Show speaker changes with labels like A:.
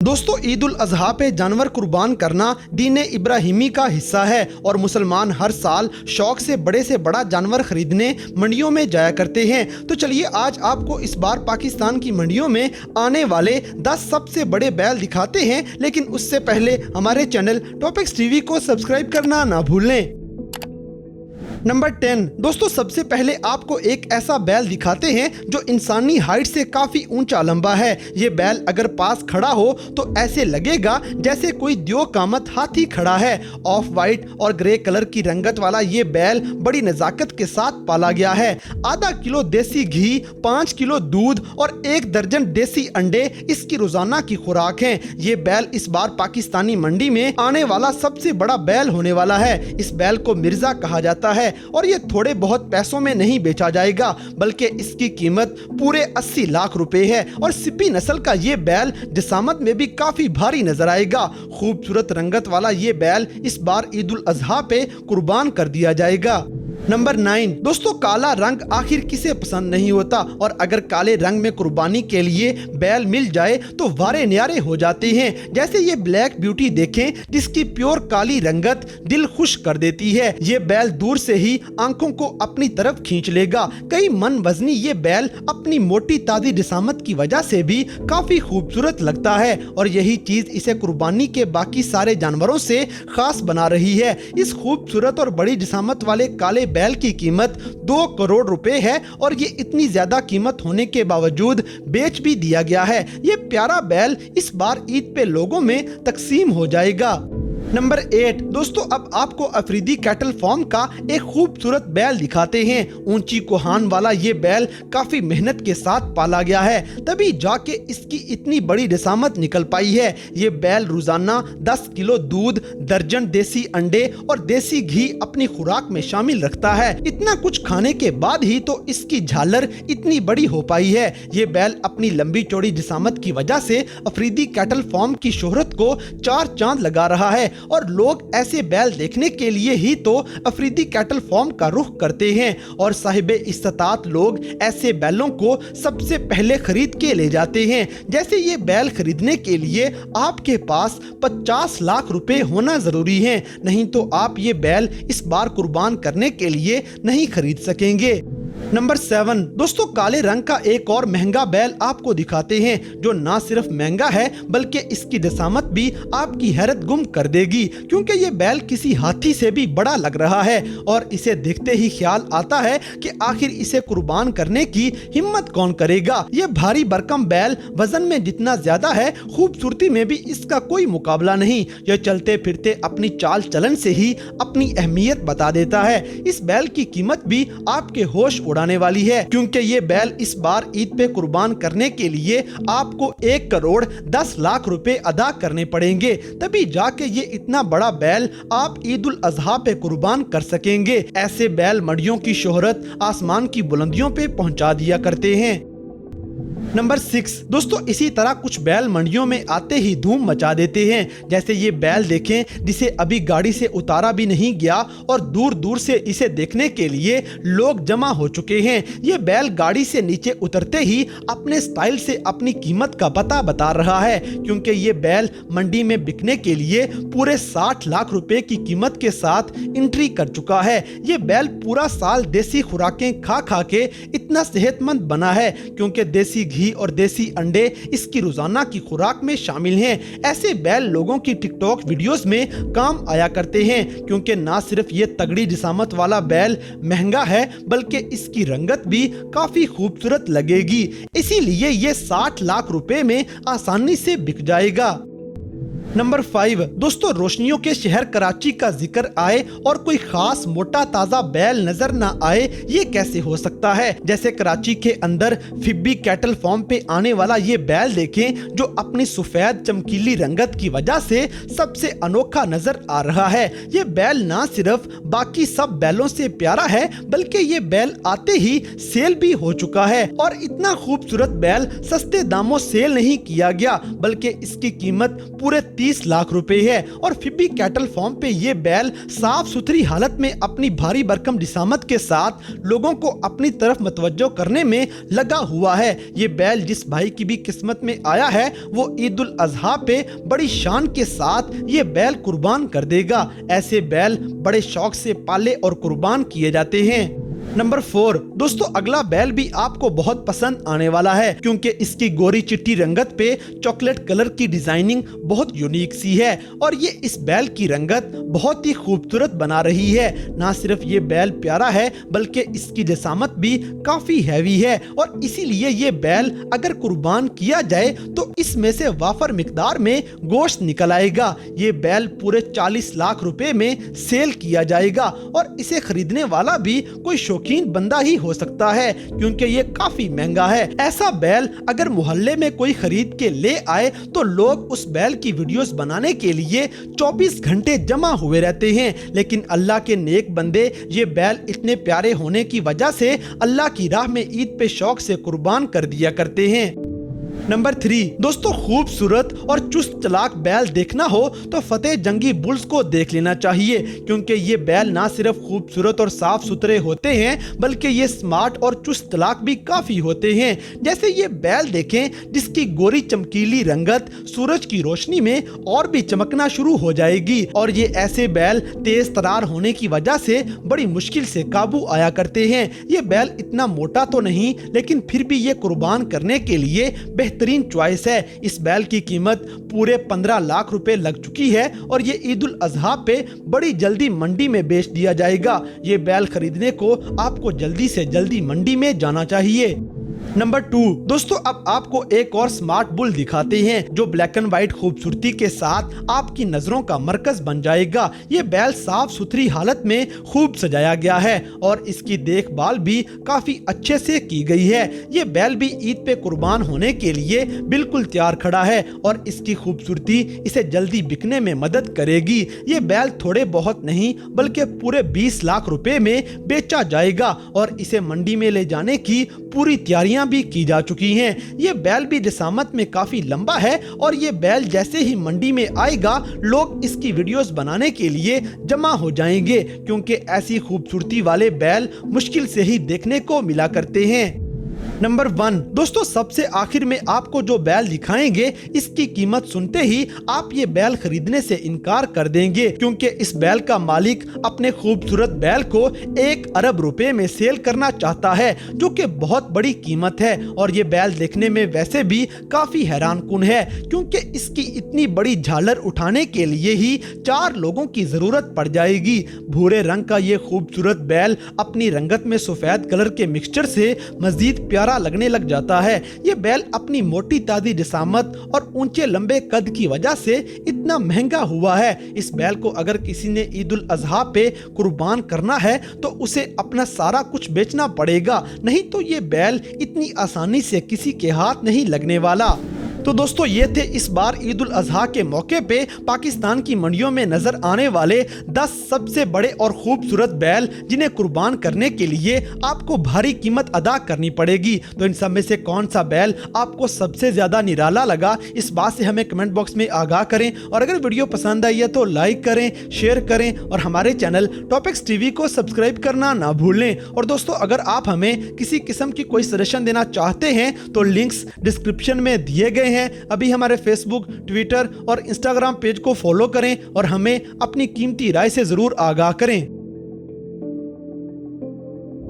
A: दोस्तों, ईद उल अजहा पे जानवर कुर्बान करना दीन इब्राहिमी का हिस्सा है और मुसलमान हर साल शौक से बड़ा जानवर खरीदने मंडियों में जाया करते हैं। तो चलिए आज आपको इस बार पाकिस्तान की मंडियों में आने वाले 10 सबसे बड़े बैल दिखाते हैं, लेकिन उससे पहले हमारे चैनल टॉपिक्स टीवी को सब्सक्राइब करना ना भूलें। नंबर 10 दोस्तों, सबसे पहले आपको एक ऐसा बैल दिखाते हैं जो इंसानी हाइट से काफी ऊंचा लंबा है। ये बैल अगर पास खड़ा हो तो ऐसे लगेगा जैसे कोई द्यो कामत हाथी खड़ा है। ऑफ वाइट और ग्रे कलर की रंगत वाला ये बैल बड़ी नजाकत के साथ पाला गया है। आधा किलो देसी घी, 5 किलो दूध और 1 दर्जन देसी अंडे इसकी रोजाना की खुराक है। ये बैल इस बार पाकिस्तानी मंडी में आने वाला सबसे बड़ा बैल होने वाला है। इस बैल को मिर्जा कहा जाता है और ये थोड़े बहुत पैसों में नहीं बेचा जाएगा, बल्कि इसकी कीमत पूरे 80 लाख रुपए है। और सिपी नस्ल का ये बैल जिसामत में भी काफी भारी नजर आएगा। खूबसूरत रंगत वाला ये बैल इस बार ईद उल अजहा पे कुर्बान कर दिया जाएगा। नंबर 9 दोस्तों, काला रंग आखिर किसे पसंद नहीं होता, और अगर काले रंग में कुर्बानी के लिए बैल मिल जाए तो वारे न्यारे हो जाते हैं। जैसे ये ब्लैक ब्यूटी देखें, जिसकी प्योर काली रंगत दिल खुश कर देती है। ये बैल दूर से ही आंखों को अपनी तरफ खींच लेगा। कई मन वजनी ये बैल अपनी मोटी ताजी जिसामत की वजह से भी काफी खूबसूरत लगता है, और यही चीज इसे कुर्बानी के बाकी सारे जानवरों से खास बना रही है। इस खूबसूरत और बड़ी जिसामत वाले काले बैल की कीमत 2 करोड़ रुपए है, और ये इतनी ज्यादा कीमत होने के बावजूद बेच भी दिया गया है। ये प्यारा बैल इस बार ईद पे लोगों में तकसीम हो जाएगा। नंबर 8 दोस्तों, अब आपको अफरीदी कैटल फार्म का एक खूबसूरत बैल दिखाते हैं। ऊंची कोहान वाला ये बैल काफी मेहनत के साथ पाला गया है, तभी जाके इसकी इतनी बड़ी जिसामत निकल पाई है। ये बैल रोजाना 10 किलो दूध, दर्जन देसी अंडे और देसी घी अपनी खुराक में शामिल रखता है। इतना कुछ खाने के बाद ही तो इसकी झालर इतनी बड़ी हो पाई है। ये बैल अपनी लंबी चौड़ी जिसामत की वजह से अफरीदी कैटल फार्म की शोहरत को 4 चांद लगा रहा है, और लोग ऐसे बैल देखने के लिए ही तो अफरीदी कैटल फार्म का रुख करते हैं, और साहिबे इस्तात लोग ऐसे बैलों को सबसे पहले खरीद के ले जाते हैं। जैसे ये बैल खरीदने के लिए आपके पास 50 लाख रुपए होना जरूरी है, नहीं तो आप ये बैल इस बार कुर्बान करने के लिए नहीं खरीद सकेंगे। नंबर 7 दोस्तों, काले रंग का एक और महंगा बैल आपको दिखाते हैं, जो ना सिर्फ महंगा है बल्कि इसकी जिसामत भी आपकी हैरत गुम कर देगी, क्योंकि ये बैल किसी हाथी से भी बड़ा लग रहा है, और इसे देखते ही ख्याल आता है कि आखिर इसे कुर्बान करने की हिम्मत कौन करेगा। ये भारी भरकम बैल वजन में जितना ज्यादा है, खूबसूरती में भी इसका कोई मुकाबला नहीं। यह चलते फिरते अपनी चाल चलन से ही अपनी अहमियत बता देता है। इस बैल की कीमत भी आपके होश उड़ाने वाली है, क्योंकि ये बैल इस बार ईद पे कुर्बान करने के लिए आपको 1 करोड़ 10 लाख रुपए अदा करने पड़ेंगे, तभी जाके ये इतना बड़ा बैल आप ईद उल अजहा पे कुर्बान कर सकेंगे। ऐसे बैल मंडियों की शोहरत आसमान की बुलंदियों पे पहुंचा दिया करते हैं। नंबर 6 दोस्तों, इसी तरह कुछ बैल मंडियों में आते ही धूम मचा देते हैं। जैसे ये बैल देखें, जिसे अभी गाड़ी से उतारा भी नहीं गया, और दूर दूर से इसे देखने के लिए लोग जमा हो चुके हैं। ये बैल गाड़ी से नीचे उतरते ही अपने स्टाइल से अपनी कीमत का पता बता रहा है, क्योंकि ये बैल मंडी में बिकने के लिए पूरे 60 लाख रुपए की कीमत के साथ एंट्री कर चुका है। ये बैल पूरा साल देसी खुराकें खा खा के इतना सेहतमंद बना है, क्योंकि देसी घी और देसी अंडे इसकी रोजाना की खुराक में शामिल हैं। ऐसे बैल लोगों की टिकटॉक वीडियोस में काम आया करते हैं, क्योंकि ना सिर्फ ये तगड़ी जिसामत वाला बैल महंगा है, बल्कि इसकी रंगत भी काफी खूबसूरत लगेगी। इसीलिए ये 60 लाख रुपए में आसानी से बिक जाएगा। नंबर 5 दोस्तों, रोशनियों के शहर कराची का जिक्र आए और कोई खास मोटा ताजा बैल नजर ना आए, ये कैसे हो सकता है। जैसे कराची के अंदर फिब्बी कैटल फार्म पे आने वाला ये बैल देखें, जो अपनी सफेद चमकीली रंगत की वजह से सबसे अनोखा नजर आ रहा है। ये बैल ना सिर्फ बाकी सब बैलों से प्यारा है, बल्कि ये बैल आते ही सेल भी हो चुका है, और इतना खूबसूरत बैल सस्ते दामों सेल नहीं किया गया, बल्कि इसकी कीमत पूरे 30 लाख रुपए है और फिबी कैटल फार्म पे ये बैल साफ सुथरी हालत में अपनी भारी भरकम जिसामत के साथ लोगों को अपनी तरफ मतवज्जो करने में लगा हुआ है। ये बैल जिस भाई की भी किस्मत में आया है वो ईद उल अजहा पे बड़ी शान के साथ ये बैल कुर्बान कर देगा। ऐसे बैल बड़े शौक से पाले और कुर्बान किए जाते हैं। नंबर 4 दोस्तों, अगला बैल भी आपको बहुत पसंद आने वाला है क्योंकि इसकी गोरी चिट्टी रंगत पे चॉकलेट कलर की डिजाइनिंग बहुत यूनिक सी है और ये इस बैल की रंगत बहुत ही खूबसूरत बना रही है। ना सिर्फ ये बैल प्यारा है बल्कि इसकी जसामत भी काफी हैवी है और इसीलिए ये बैल अगर कुर्बान किया जाए तो इसमें से वाफर मिकदार में गोश्त निकल आएगा। ये बैल पूरे 40 लाख रुपए में सेल किया जाएगा और इसे खरीदने वाला भी कोई शौकीन बंदा ही हो सकता है क्योंकि ये काफी महंगा है। ऐसा बैल अगर मोहल्ले में कोई खरीद के ले आए तो लोग उस बैल की वीडियोस बनाने के लिए 24 घंटे जमा हुए रहते हैं, लेकिन अल्लाह के नेक बंदे ये बैल इतने प्यारे होने की वजह से अल्लाह की राह में ईद पे शौक से कुर्बान कर दिया करते हैं। नंबर 3 दोस्तों, खूबसूरत और चुस्त चलाक बैल देखना हो तो फतेह जंगी बुल्स को देख लेना चाहिए क्योंकि ये बैल ना सिर्फ खूबसूरत और साफ सुथरे होते हैं बल्कि ये स्मार्ट और चुस्त चलाक भी काफी होते हैं। जैसे ये बैल देखें जिसकी गोरी चमकीली रंगत सूरज की रोशनी में और भी चमकना शुरू हो जाएगी और ये ऐसे बैल तेज तरार होने की वजह से बड़ी मुश्किल से काबू आया करते हैं। ये बैल इतना मोटा तो नहीं लेकिन फिर भी ये कुर्बान करने के लिए बेहतरीन चॉइस है। इस बैल की कीमत पूरे 15 लाख रुपए लग चुकी है और ये ईद उल अजहा पे बड़ी जल्दी मंडी में बेच दिया जाएगा। ये बैल खरीदने को आपको जल्दी से जल्दी मंडी में जाना चाहिए। नंबर 2 दोस्तों, अब आपको एक और स्मार्ट बुल दिखाते हैं जो ब्लैक एंड व्हाइट खूबसूरती के साथ आपकी नजरों का मरकज बन जाएगा। ये बैल साफ सुथरी हालत में खूब सजाया गया है और इसकी देखभाल भी काफी अच्छे से की गई है। ये बैल भी ईद पे कुर्बान होने के लिए बिल्कुल तैयार खड़ा है और इसकी खूबसूरती इसे जल्दी बिकने में मदद करेगी। ये बैल थोड़े बहुत नहीं बल्कि पूरे 20 लाख रुपए में बेचा जाएगा और इसे मंडी में ले जाने की पूरी तैयारियां भी की जा चुकी हैं। ये बैल भी जिसामत में काफी लंबा है और ये बैल जैसे ही मंडी में आएगा लोग इसकी वीडियोस बनाने के लिए जमा हो जाएंगे क्योंकि ऐसी खूबसूरती वाले बैल मुश्किल से ही देखने को मिला करते हैं। नंबर 1 दोस्तों, सबसे आखिर में आपको जो बैल दिखाएंगे इसकी कीमत सुनते ही आप ये बैल खरीदने से इनकार कर देंगे क्योंकि इस बैल का मालिक अपने खूबसूरत बैल को 1 अरब रुपए में सेल करना चाहता है जो कि बहुत बड़ी कीमत है और ये बैल देखने में वैसे भी काफी हैरानकुन है क्योंकि इसकी इतनी बड़ी झालर उठाने के लिए ही 4 लोगों की जरूरत पड़ जाएगी। भूरे रंग का ये खूबसूरत बैल अपनी रंगत में सफेद कलर के मिक्सचर से मजीद प्यारा लगने लग जाता है। ये बैल अपनी मोटी ताजी जिसामत और ऊंचे लंबे कद की वजह से इतना महंगा हुआ है। इस बैल को अगर किसी ने ईद उल अजहा पे कुर्बान करना है तो उसे अपना सारा कुछ बेचना पड़ेगा, नहीं तो ये बैल इतनी आसानी से किसी के हाथ नहीं लगने वाला। तो दोस्तों, ये थे इस बार ईद उल अजहा के मौके पे पाकिस्तान की मंडियों में नजर आने वाले 10 सबसे बड़े और खूबसूरत बैल जिन्हें कुर्बान करने के लिए आपको भारी कीमत अदा करनी पड़ेगी। तो इन सब में से कौन सा बैल आपको सबसे ज्यादा निराला लगा, इस बात से हमें कमेंट बॉक्स में आगाह करें और अगर वीडियो पसंद आई है तो लाइक करें, शेयर करें और हमारे चैनल टॉपिक्स टीवी को सब्सक्राइब करना ना भूलें। और दोस्तों, अगर आप हमें किसी किस्म की कोई सजेशन देना चाहते हैं तो लिंक्स डिस्क्रिप्शन में दिए गए हैं। अभी हमारे फेसबुक, ट्विटर और इंस्टाग्राम पेज को फॉलो करें और हमें अपनी कीमती राय से जरूर आगाह करें।